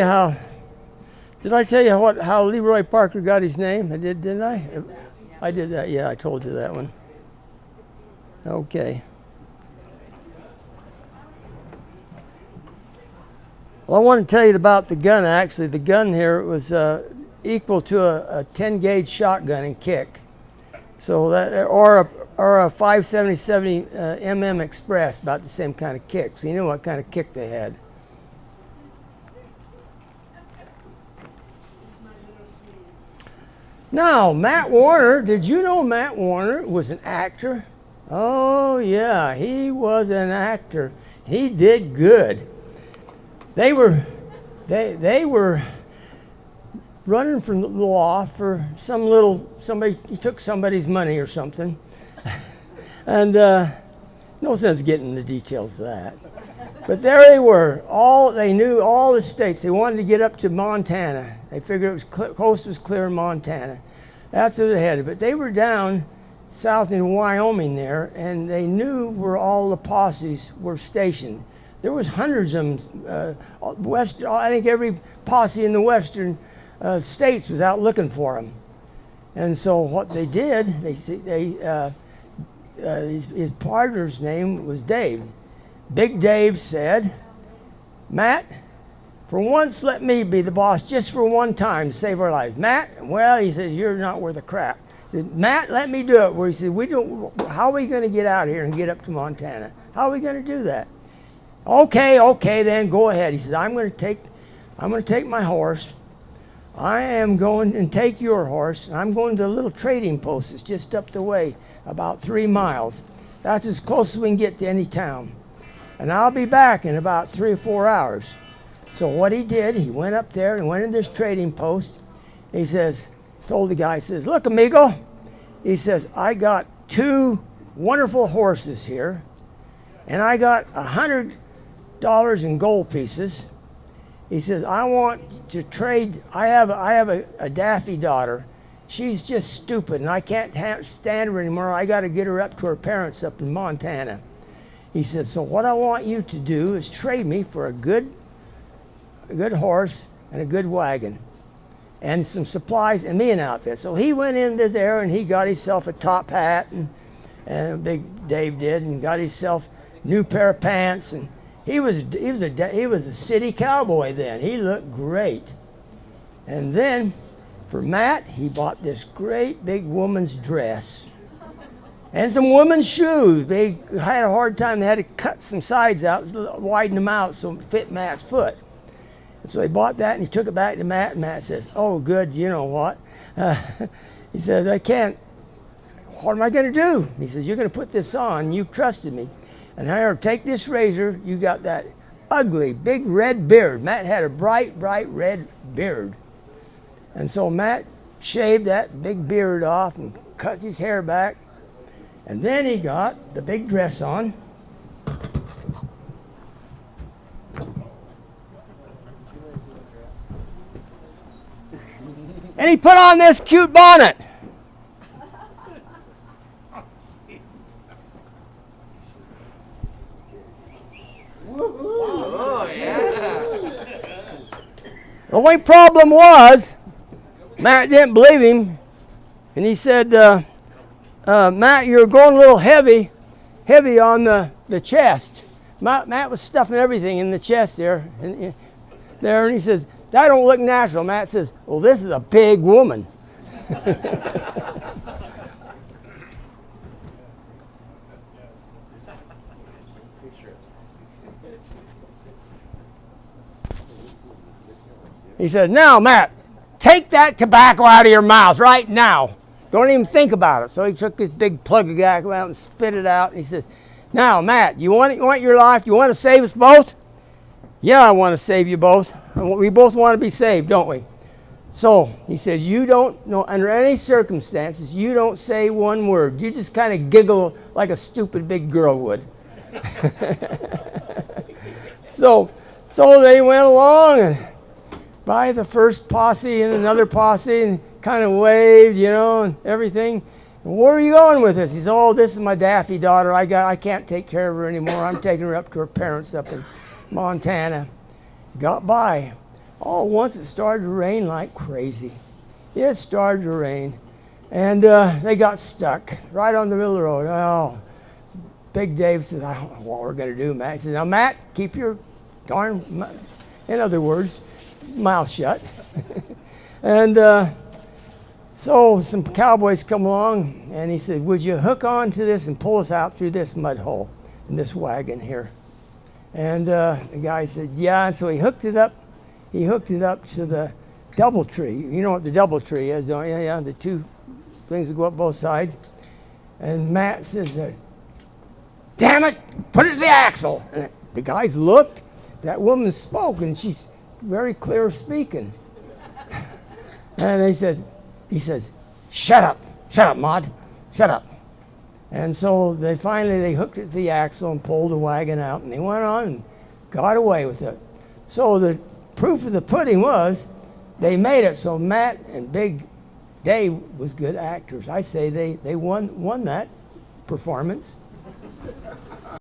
How did I tell you how Leroy Parker got his name? I did, didn't I? I did that. Yeah, I told you that one. Okay. Well, I want to tell you about the gun. Actually, the gun here was equal to a 10 gauge shotgun and kick. So that or a 570 mm Express, about the same kind of kick. So you know what kind of kick they had. Now, Matt Warner, did you know Matt Warner was an actor? Oh yeah, he was an actor. He did good. They were running from the law for somebody took somebody's money or something. And no sense getting into the details of that. But there they were. They knew all the states. They wanted to get up to Montana. They figured it was coast was clear in Montana. That's where they headed. But they were down south in Wyoming there, and they knew where all the posses were stationed. There was hundreds of them. I think every posse in the western states was out looking for them. And so what they did, his partner's name was Dave. Big Dave said, Matt, for once let me be the boss just for one time to save our lives. Matt, well, he says, you're not worth a crap. He said, Matt, let me do it. Where he said, how are we going to get out here and get up to Montana? How are we going to do that? Okay, then go ahead. He said, I'm going to take my horse. I am going and take your horse, and I'm going to a little trading post that's just up the way, about 3 miles. That's as close as we can get to any town. And I'll be back in about 3 or 4 hours. So what he did, he went up there and went in this trading post. He told the guy, he says, look, amigo, he says, I got 2 wonderful horses here, and I got $100 in gold pieces. He says, I want to trade. I have a daffy daughter. She's just stupid, and I can't stand her anymore. I got to get her up to her parents up in Montana. He said, so what I want you to do is trade me for a good horse and a good wagon and some supplies and me an outfit. So he went into there and he got himself a top hat and Big Dave did, and got himself a new pair of pants, and he was a city cowboy then. He looked great. And then for Matt, he bought this great big woman's dress and some women's shoes. They had a hard time. They had to cut some sides out, widen them out so it fit Matt's foot. And so he bought that and he took it back to Matt, and Matt says, oh, good, you know what? He says, I can't. What am I going to do? He says, you're going to put this on. You trusted me. And here, take this razor. You got that ugly, big red beard. Matt had a bright red beard. And so Matt shaved that big beard off and cut his hair back. And then he got the big dress on. And he put on this cute bonnet. Oh, yeah. The only problem was, Matt didn't believe him, and he said, Matt, you're going a little heavy on the chest. Matt was stuffing everything in the chest there, and he says, that don't look natural. Matt says, well, this is a big woman. He says, now, Matt, take that tobacco out of your mouth right now. Don't even think about it. So he took his big plug of tobacco out and spit it out. And he says, now, Matt, you want your life? You want to save us both? Yeah, I want to save you both. We both want to be saved, don't we? So he says, you don't know, under any circumstances, you don't say one word. You just kind of giggle like a stupid big girl would. So they went along and by the first posse and another posse and kind of waved, and everything. Where are you going with this? He said, oh, this is my daffy daughter. I can't take care of her anymore. I'm taking her up to her parents up in Montana. Got by. All at once it started to rain like crazy. It started to rain. And they got stuck right on the middle of the road. Oh, Big Dave said, I don't know what we're going to do, Matt. He said, now, Matt, keep your in other words, mouth shut. And so some cowboys come along, and he said, would you hook on to this and pull us out through this mud hole in this wagon here? And the guy said, yeah. And so he hooked it up. He hooked it up to the double tree. You know what the double tree is, don't you? Yeah, the two things that go up both sides. And Matt says, damn it, put it to the axle. And the guys looked. That woman spoke, and she's very clear speaking. And he says, shut up, Maud, shut up. And so they hooked it to the axle and pulled the wagon out, and they went on and got away with it. So the proof of the pudding was they made it. So Matt and Big Dave was good actors. I say they won that performance.